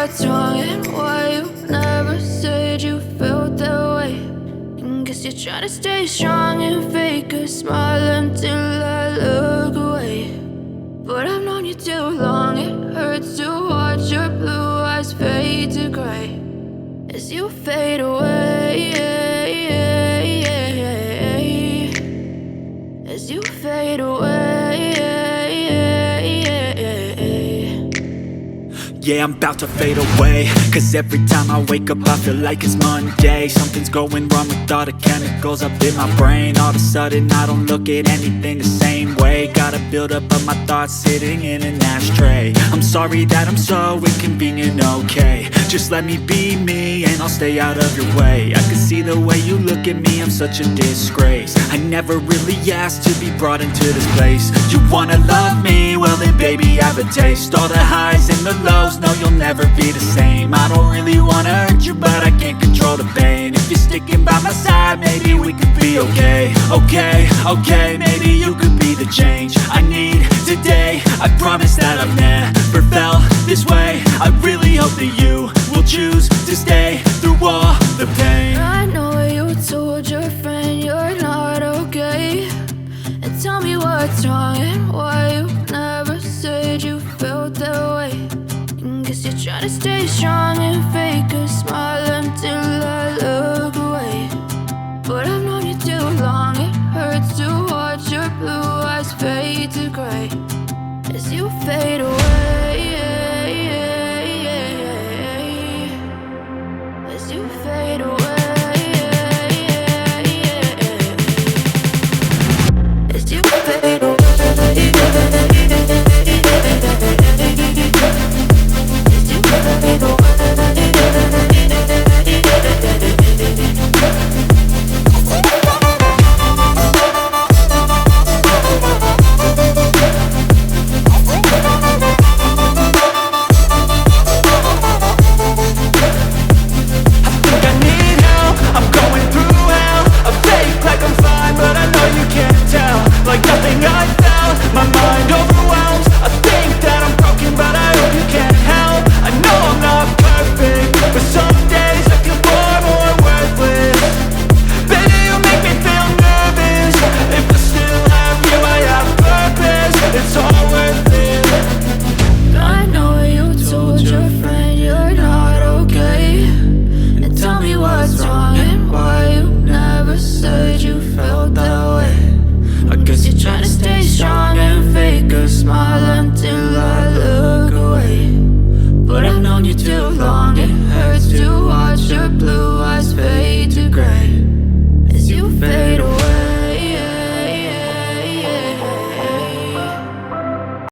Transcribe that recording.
what's wrong and why you never said you felt that way. And guess you're trying to stay strong and fake a smile until I look away. But I've known you too long, it hurts to watch your blue eyes fade to gray as you fade away, as you fade away. Yeah, I'm about to fade away, cause every time I wake up I feel like it's Monday. Something's going wrong with all the chemicals up in my brain. All of a sudden I don't look at anything the same way. Gotta build up of my thoughts sitting in an ashtray. I'm sorry that I'm so inconvenient, okay. Just let me be me and I'll stay out of your way. I can see the way you look at me, I'm such a disgrace. I never really asked to be brought into this place. You wanna love me? Well then baby have a taste. All the highs and the lows, no you'll never be the same. I don't really wanna hurt you but I can't control the pain. If you're sticking by my side maybe we could be okay. Okay, maybe you could be the change I need today. I promise that I've never felt this way. I really hope that you will choose to stay through all the pain. I know you told your friend you're not okay, and tell me what's wrong and why you never said you felt that way. And guess you're trying to stay strong and fake a smile until I look away. But I've known you too long, it hurts to watch your blue eyes fade to gray as you fade away, as you fade away, as you fade away. Smile until I look away. But I've known you too long, it hurts to watch